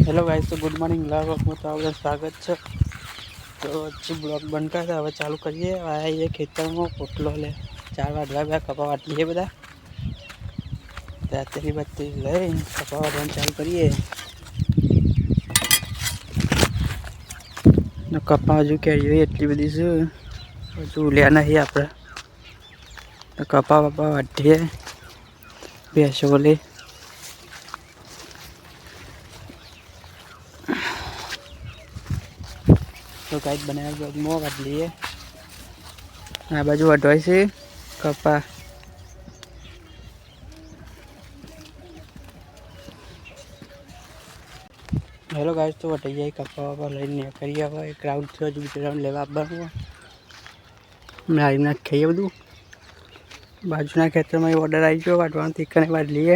Hello guys, तो good morning blog में तो आपका स्वागत है। तो अच्छी ब्लॉग बनकर था હવે ચાલુ કરીએ। આયા ये ખેતર में પોટલો ले 4 વાગવા બે કપા વાટીએ બધા રાત્રિ બત્તી લઈ કપા વાટવાનું ચાલુ કરીએ। ને કપા હજુ કેરીઓ એટલી બધી છે હજુ લ્યા નહીં આપણે। તો કપા બપા વાટીએ ભેંસો બોલે। तो गाइस बनाया ब्लॉग में काट लिए आ बाजू वटवाय से कपा। हेलो गाइस, तो वटाई जाए कपा वपा लईने करिए। हवे एक राउंड थयो जो बीजो राउंड लेवा आववानुं मारीने खाइए बधुं। बाजूना खेतरमां ऑर्डर आई गयो वाटवानुं तीकने वाट लिए।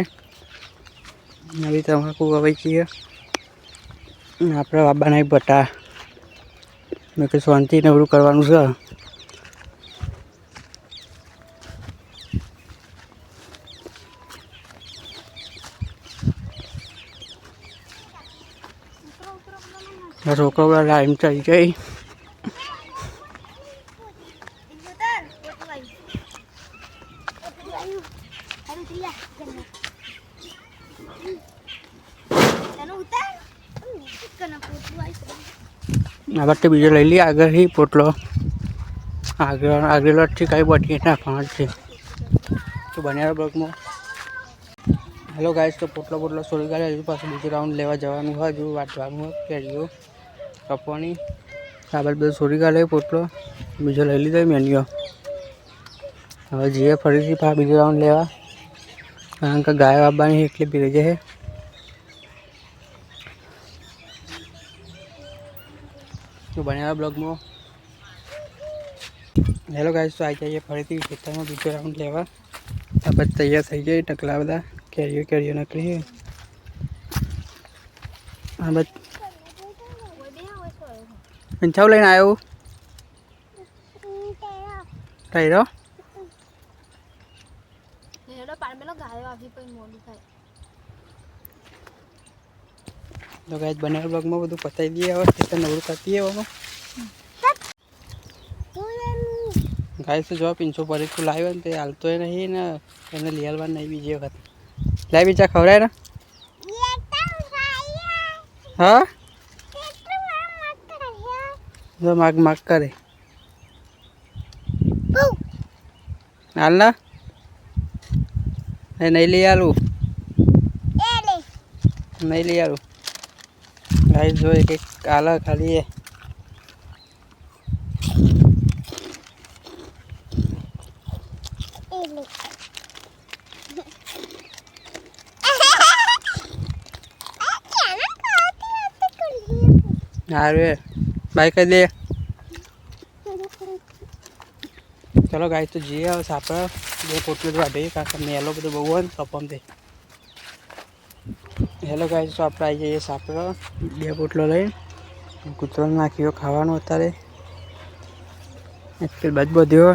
नवी तमाकू ववाई छे आपणे बाबाना बटा मैं तो शांति ने बड़ू करवानुं छे। छोकरा लाइन चली गई। आ बटे बीजो लई ली आगे ही पोटलो आगे आगे लटથી કઈ બટી નાખવાનું છે। તો બન્યા બ્લોગ માં हेलो गाइस, तो पोटलो पोटलो सोरी गाड़ी हजू पास बीजो राउंड लेवा जवानुं है। हजू वाटवानुं है केरीओ कपवानी काबल बधुं सोरी गाड़े पोटलो बीजो लई लीधो मेन्यो। हवे जीए फरीथी पा बीजो राउंड लेवा कारण के गाय बाबानी एकली पीरे जशे। तो बन्या ब्लॉग में हेलो गाइस, तो आई जाइए फरीथी खेतर में बीजो राउंड लेवा। अब तैयार थई जाए टकला बधा केरीओ केरीओ नकली हाँ बस पिंचाऊ लईने आयो टायरो तो गाइस बने ब्लॉग में બધું પતાઈ દઈએ। હવે ખેતર નવરું કાપીએ। હવે गाइस तो जो पिंचो पर को लाव्यो ने ते हालतो य नहीं ने एने लई आलवा नहीं बीजी वखत लाय बीजा खवराय ने हां जो माग माग करे हाल ना नहीं ले आलू नहीं ले आलू। गाइस जो एक काला खाली है अरे बाय कर दे। चलो गाइस, तो जी है सापड़ा ये पोटलो वाटे काका मेलो बधो बहु कपम थे। हेलो गाइस, तो आपणे आई जाइए सापड़ा बे पोटलो लई कूतरो नाख्यो खावानुं अत्यारे एक बाज बध्यो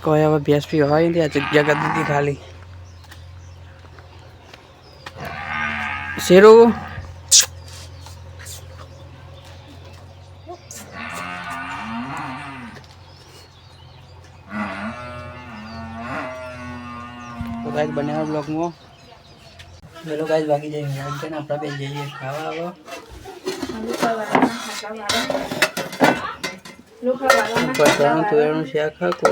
कोई हवे भैंस भी हवाई नहीं। आ जग्या कर दी खाली शेरू तो गाइस बने ब्लॉग में हेलो गाइस बाकी जाइए अपना पे जाइए खावा आवा तुवेरનું શાક ખાકો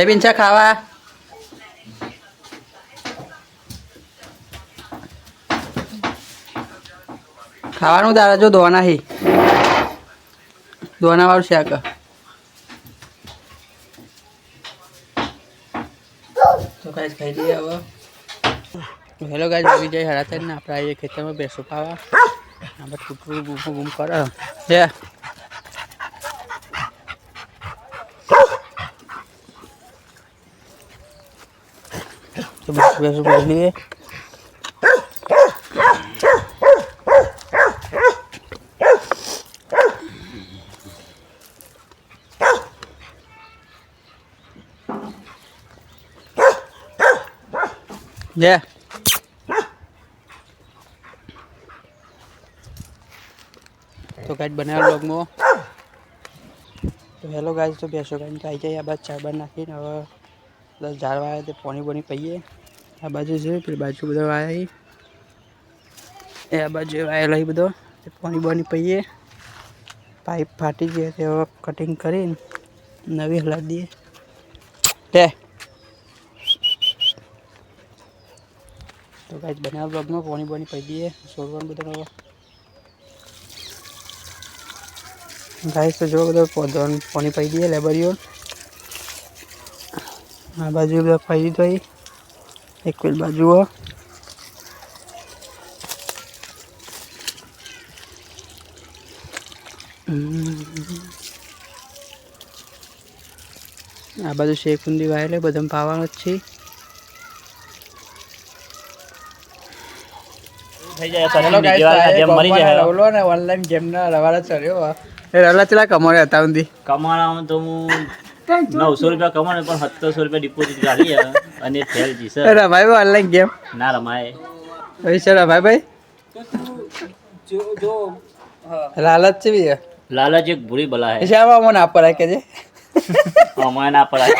એ બિંચા ખાવા ખાવાનું તારા જો દોના હી दोना वालू शाक तो गाइस खाई लिए। अब हेलो गाइस अभी जाए हरा था ना अपना ये खेतर में बेसो पावा अब कुटरू घूम कर ये तो बेसो बोल लिए લે તો ગાઈડ બનાવ્યા બ્લોગમાં તો હેલો ગાઈડ તો બેસો ગાઈને ખાઈ જાય આ બાદ ચાર બાર નાખીને હવે 10 ઝાડ વાળા તે પાણી બોની પીએ આ બાજુ છે પેલી બાજુ બધો વાયા એ આ બાજુ વાયેલો એ બધો પાણી બોની પીએ પાઇપ ફાટી ગઈ તે હવે કટિંગ કરીને નવી હલાવી દઈએ તે તો ગાઈડ બનાવ્યા બ્લોગમાં પાણી બોની પી દઈએ છોડવાનું બધું હવે ગાઈસ તો જો બધો પૌધોને પાણી પી દઈએ લેબરીઓ આ બાજુ બધો પી દીધો એક પેલી બાજુ આ બાજુ શેકુંડી વાયેલે બધા પાવાનું જ છે ઓનલાઈન ગેમ ના રવાડા ચડ્યો રલા ચલા કમાડે હતા ઊંધી કમાણામાં તો હું 900 રૂપિયા કમાણે પણ 1700 રૂપિયા ડિપોઝિટ કાઢી અને ફેલ જી સર રમાય ઓનલાઈન ગેમ ના રમાય પૈસા રમાય ભાઈ જો લાલચ છે ભી લાલચ એક બુરી બલા હે શામાં મને ના પડાય કે જે અમાય ના પડાય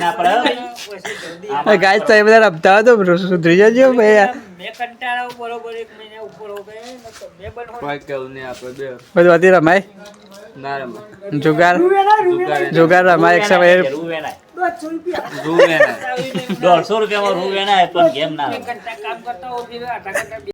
ના પડાય ગાઈસ તો એ બધા રમતા હતો સુધરી જજો ભાઈ યાર મે કંટાળો બરોબર 1 મહિના ઉપર હો ગયે મે બન કોઈ કેવું ને આપણે બે બધું હતી રમાય ના રમાય જુગાર રમાય 100 રૂપિયા 150 રૂપિયામાં રૂ વેના પણ ગેમ ના કામ કરતા હો